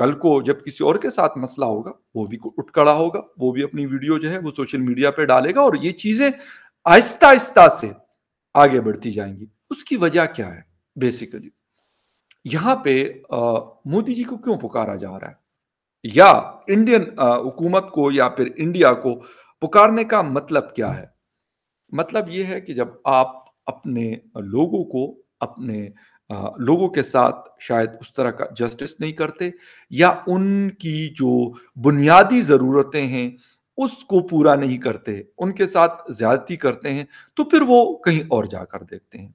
کل کو جب کسی اور کے ساتھ مسئلہ ہوگا وہ بھی اٹھ کھڑا ہوگا, وہ بھی اپنی ویڈیو جو ہے وہ سوشل میڈیا پہ ڈالے گا, اور یہ چیزیں آہستہ آہستہ سے آگے بڑھتی جائیں گی. اس کی وجہ کیا ہے؟ بیسیکلی یہاں پہ مودی جی کو کیوں پکارا جا رہا ہے, یا انڈین حکومت کو یا پھر انڈیا کو پکارنے کا مطلب کیا ہے؟ مطلب یہ ہے کہ جب آپ اپنے لوگوں کو, اپنے لوگوں کے ساتھ شاید اس طرح کا جسٹس نہیں کرتے, یا ان کی جو بنیادی ضرورتیں ہیں اس کو پورا نہیں کرتے, ان کے ساتھ زیادتی کرتے ہیں, تو پھر وہ کہیں اور جا کر دیکھتے ہیں.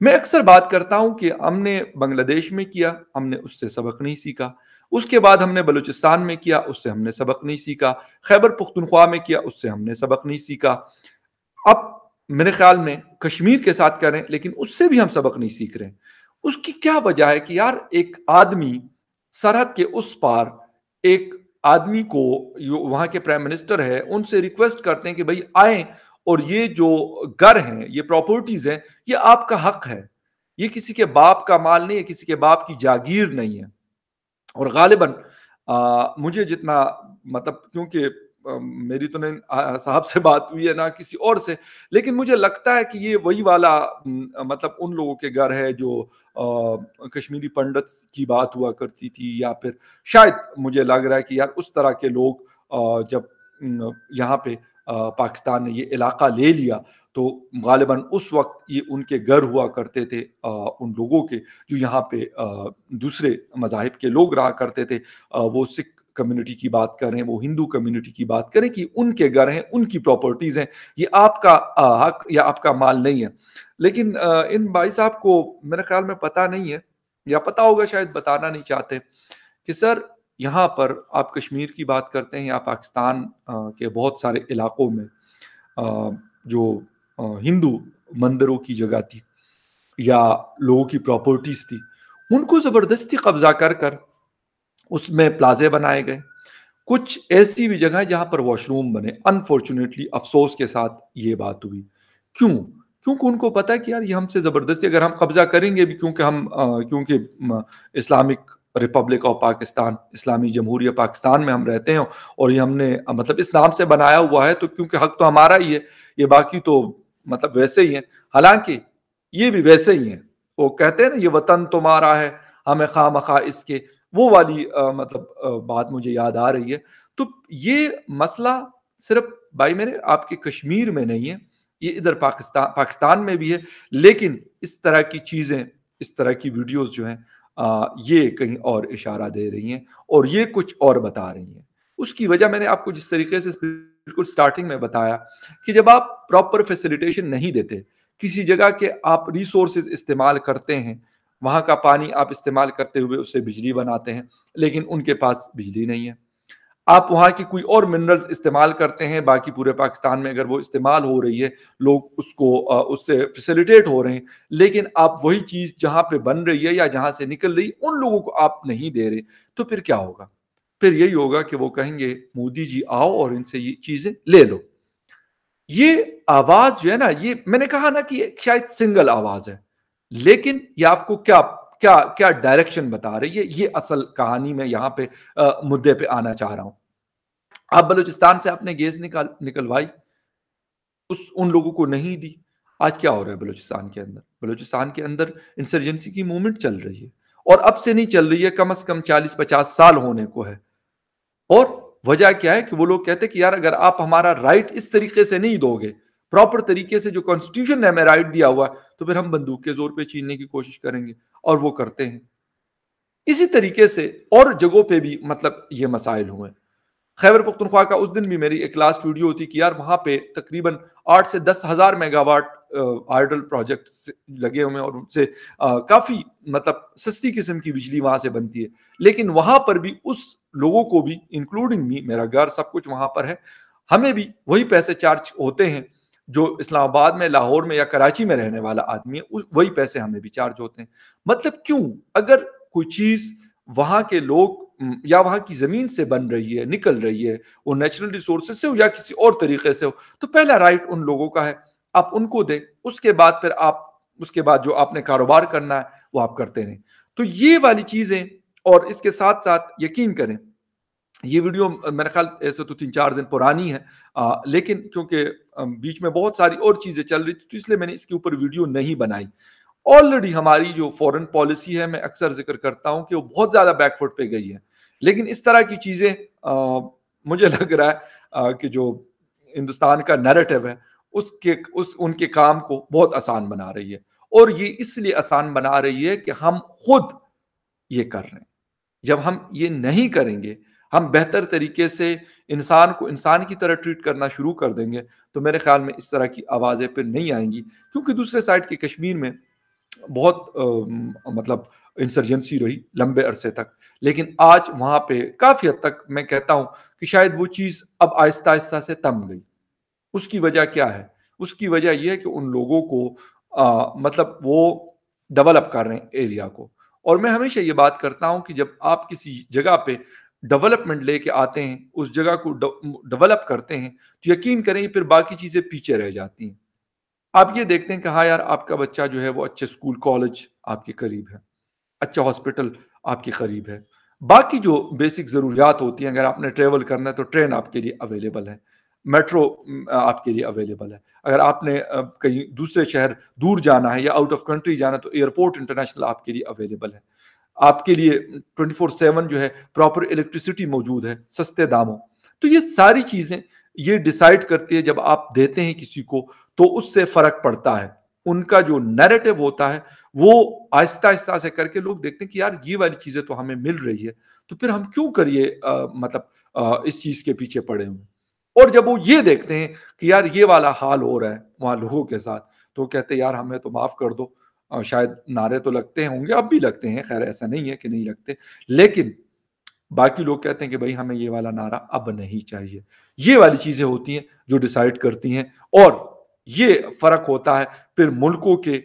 میں اکثر بات کرتا ہوں کہ ہم نے بنگلہ دیش میں کیا, ہم نے اس سے سبق نہیں سیکھا. اس کے بعد ہم نے بلوچستان میں کیا, اس سے ہم نے سبق نہیں سیکھا. خیبر پختونخوا میں کیا, اس سے ہم نے سبق نہیں سیکھا. اب میرے خیال میں کشمیر کے ساتھ کریں, لیکن اس سے بھی ہم سبق نہیں سیکھ رہے. اس کی کیا وجہ ہے کہ یار ایک آدمی سرحد کے اس پار ایک آدمی کو, وہاں کے پرائم منسٹر ہے, ان سے ریکویسٹ کرتے ہیں کہ بھائی آئیں, اور یہ جو گھر ہیں, یہ پراپرٹیز ہیں, یہ آپ کا حق ہے, یہ کسی کے باپ کا مال نہیں ہے, کسی کے باپ کی جاگیر نہیں ہے. اور غالباً مجھے جتنا مطلب, کیونکہ میری تو نہیں صاحب سے بات ہوئی ہے نہ کسی اور سے, لیکن مجھے لگتا ہے کہ یہ وہی والا مطلب ان لوگوں کے گھر ہے جو کشمیری پنڈت کی بات ہوا کرتی تھی, یا پھر شاید مجھے لگ رہا ہے کہ یار اس طرح کے لوگ جب یہاں پہ پاکستان نے یہ علاقہ لے لیا تو غالباً اس وقت یہ ان کے گھر ہوا کرتے تھے, ان لوگوں کے جو یہاں پہ دوسرے مذاہب کے لوگ رہا کرتے تھے. وہ سکھ کمیونٹی کی بات کریں, وہ ہندو کمیونٹی کی بات کریں, کہ ان کے گھر ہیں, ان کی پراپرٹیز ہیں, یہ آپ کا حق یا آپ کا مال نہیں ہے. لیکن ان بھائی صاحب کو میرے خیال میں پتہ نہیں ہے, یا پتہ ہوگا شاید بتانا نہیں چاہتے, کہ سر یہاں پر آپ کشمیر کی بات کرتے ہیں, یا پاکستان کے بہت سارے علاقوں میں جو ہندو مندروں کی جگہ تھی یا لوگوں کی پراپرٹیز تھی, ان کو زبردستی قبضہ کر کر اس میں پلازے بنائے گئے. کچھ ایسی بھی جگہ جہاں پر واش روم بنے. انفارچونیٹلی افسوس کے ساتھ یہ بات ہوئی. کیونکہ ان کو پتا ہے کہ یار یہ ہم سے زبردستی اگر ہم قبضہ کریں گے بھی, کیونکہ اسلامک ریپبلک آف پاکستان, اسلامی جمہوریہ پاکستان میں ہم رہتے ہیں, اور یہ ہم نے مطلب اس نام سے بنایا ہوا ہے, تو کیونکہ حق تو ہمارا ہی ہے, یہ باقی تو مطلب ویسے ہی ہیں. حالانکہ یہ بھی ویسے ہی ہیں. وہ کہتے ہیں نا یہ وطن تمہارا ہے, ہمیں خواہ مخواہ اس کے, وہ والی مطلب بات مجھے یاد آ رہی ہے. تو یہ مسئلہ صرف بھائی میرے آپ کے کشمیر میں نہیں ہے, یہ ادھر پاکستان میں بھی ہے. لیکن اس طرح کی چیزیں, اس طرح کی ویڈیوز جو ہیں یہ کہیں اور اشارہ دے رہی ہیں, اور یہ کچھ اور بتا رہی ہیں. اس کی وجہ میں نے آپ کو جس طریقے سے بالکل سٹارٹنگ میں بتایا, کہ جب آپ پراپر فیسیلیٹیشن نہیں دیتے, کسی جگہ کے آپ ریسورسز استعمال کرتے ہیں, وہاں کا پانی آپ استعمال کرتے ہوئے اس سے بجلی بناتے ہیں, لیکن ان کے پاس بجلی نہیں ہے. آپ وہاں کی کوئی اور منرلز استعمال کرتے ہیں, باقی پورے پاکستان میں اگر وہ استعمال ہو رہی ہے, لوگ اس سے فیسیلیٹیٹ ہو رہے ہیں, لیکن آپ وہی چیز جہاں پہ بن رہی ہے یا جہاں سے نکل رہی ہے ان لوگوں کو آپ نہیں دے رہے, تو پھر کیا ہوگا؟ پھر یہی ہوگا کہ وہ کہیں گے مودی جی آؤ اور ان سے یہ چیزیں لے لو. یہ آواز جو ہے نا, یہ میں نے کہا نا کہ شاید سنگل آواز ہے, لیکن یہ آپ کو کیا ڈائریکشن بتا رہی ہے, یہ اصل کہانی میں یہاں پہ مدے پہ آنا چاہ رہا ہوں. آپ بلوچستان سے آپ نے گیس نکلوائی, ان لوگوں کو نہیں دی. آج کیا ہو رہا ہے بلوچستان کے اندر؟ بلوچستان کے اندر انسرجنسی کی موومنٹ چل رہی ہے, اور اب سے نہیں چل رہی ہے, کم از کم 40-50 سال ہونے کو ہے. اور وجہ کیا ہے کہ وہ لوگ کہتے ہیں کہ یار اگر آپ ہمارا رائٹ اس طریقے سے نہیں دو گے, پراپر طریقے سے جو کانسٹیٹیوشن نے ہمیں رائٹ دیا ہوا ہے, تو پھر ہم بندوق کے زور پہ چھیننے کی کوشش کریں گے, اور وہ کرتے ہیں. اسی طریقے سے اور جگہوں پہ بھی مطلب یہ مسائل ہوئے. خیبر پختونخوا کا اس دن بھی میری ایک لاسٹ ویڈیو ہوتی کہ یار وہاں پہ تقریباً 8 سے 10 ہزار میگا واٹ آئیڈل پروجیکٹ لگے ہوئے ہیں, اور ان سے کافی مطلب سستی قسم کی بجلی وہاں سے بنتی ہے. لیکن وہاں پر بھی اس لوگوں کو بھی انکلوڈنگ می, میرا گھر سب کچھ وہاں پر ہے, ہمیں بھی وہی پیسے چارج ہوتے ہیں جو اسلام آباد میں, لاہور میں یا کراچی میں رہنے والا آدمی ہے, وہی پیسے ہمیں بھی چارج ہوتے ہیں. مطلب کیوں؟ اگر کوئی چیز وہاں کے لوگ یا وہاں کی زمین سے بن رہی ہے, نکل رہی ہے, وہ نیچرل ریسورسز سے ہو یا کسی اور طریقے سے ہو, تو پہلا رائٹ ان لوگوں کا ہے, آپ ان کو دیں. اس کے بعد پھر آپ اس کے بعد جو آپ نے کاروبار کرنا ہے وہ آپ کرتے رہیں. تو یہ والی چیزیں اور اس کے ساتھ ساتھ یقین کریں یہ ویڈیو میرے خیال ایسے تو 3-4 دن پرانی ہے، لیکن کیونکہ بیچ میں بہت ساری اور چیزیں چل رہی تھی تو اس لیے میں نے اس کے اوپر ویڈیو نہیں بنائی. آلریڈی ہماری جو فورن پالیسی ہے میں اکثر ذکر کرتا ہوں کہ وہ بہت زیادہ بیک فٹ پہ گئی ہے، لیکن اس طرح کی چیزیں مجھے لگ رہا ہے کہ جو ہندوستان کا نیریٹو ہے ان کے کام کو بہت آسان بنا رہی ہے. اور یہ اس لیے آسان بنا رہی ہے کہ ہم خود یہ کر رہے ہیں. جب ہم یہ نہیں کریں گے، ہم بہتر طریقے سے انسان کو انسان کی طرح ٹریٹ کرنا شروع کر دیں گے تو میرے خیال میں اس طرح کی آوازیں پھر نہیں آئیں گی. کیونکہ دوسرے سائڈ کے کشمیر میں بہت مطلب انسرجنسی رہی لمبے عرصے تک، لیکن آج وہاں پہ کافی حد تک میں کہتا ہوں کہ شاید وہ چیز اب آہستہ آہستہ سے تم گئی. اس کی وجہ کیا ہے؟ اس کی وجہ یہ ہے کہ ان لوگوں کو مطلب وہ ڈیولپ کر رہے ہیں ایریا کو. اور میں ہمیشہ یہ بات کرتا ہوں کہ جب آپ کسی جگہ پہ ڈیولپمنٹ لے کے آتے ہیں، اس جگہ کو ڈیولپ کرتے ہیں تو یقین کریں پھر باقی چیزیں پیچھے رہ جاتی ہیں. آپ یہ دیکھتے ہیں کہ ہاں یار آپ کا بچہ جو ہے وہ اچھے اسکول کالج آپ کے قریب ہے، اچھا ہاسپٹل آپ کے قریب ہے، باقی جو بیسک ضروریات ہوتی ہیں، اگر آپ نے ٹریول کرنا ہے تو ٹرین آپ کے لیے اویلیبل ہے، میٹرو آپ کے لیے اویلیبل ہے، اگر آپ نے کہیں دوسرے شہر دور جانا ہے یا آؤٹ آف کنٹری جانا ہے تو ایئرپورٹ انٹرنیشنل آپ کے لیے اویلیبل ہے. آپ کے لیے 24/7 جو ہے پراپر الیکٹریسٹی موجود ہے سستے داموں. تو یہ ساری چیزیں یہ ڈیسائیڈ کرتی ہے جب آپ دیتے ہیں کسی کو تو اس سے فرق پڑتا ہے. ان کا جو نیریٹو ہوتا ہے وہ آہستہ آہستہ سے کر کے لوگ دیکھتے ہیں کہ یار یہ والی چیزیں تو ہمیں مل رہی ہے تو پھر ہم کیوں کریے مطلب اس چیز کے پیچھے پڑے ہوئے. اور جب وہ یہ دیکھتے ہیں کہ یار یہ والا حال ہو رہا ہے وہاں لوگوں کے ساتھ تو کہتے ہیں یار ہمیں تو معاف کر دو. شاید نعرے تو لگتے ہوں گے، اب بھی لگتے ہیں، خیر ایسا نہیں ہے کہ نہیں لگتے، لیکن باقی لوگ کہتے ہیں کہ بھائی ہمیں یہ والا نعرہ اب نہیں چاہیے. یہ والی چیزیں ہوتی ہیں جو ڈیسائیڈ کرتی ہیں. اور یہ فرق ہوتا ہے پھر ملکوں کے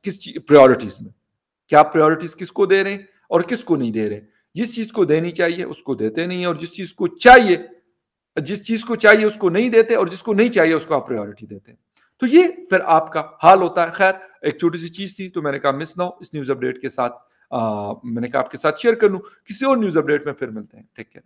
کس پریورٹیز میں، کیا پریورٹیز کس کو دے رہے ہیں اور کس کو نہیں دے رہے. جس چیز کو دینی چاہیے اس کو دیتے نہیں ہیں، اور جس چیز کو چاہیے اس کو نہیں دیتے، اور جس کو نہیں چاہیے اس کو آپ پریورٹی دیتے ہیں. تو یہ پھر آپ کا حال ہوتا ہے. خیر ایک چھوٹی سی چیز تھی تو میں نے کہا مس نہ ہو اس نیوز اپڈیٹ کے ساتھ، میں نے کہا آپ کے ساتھ شیئر کر لوں. کسی اور نیوز اپڈیٹ میں پھر ملتے ہیں. Take care.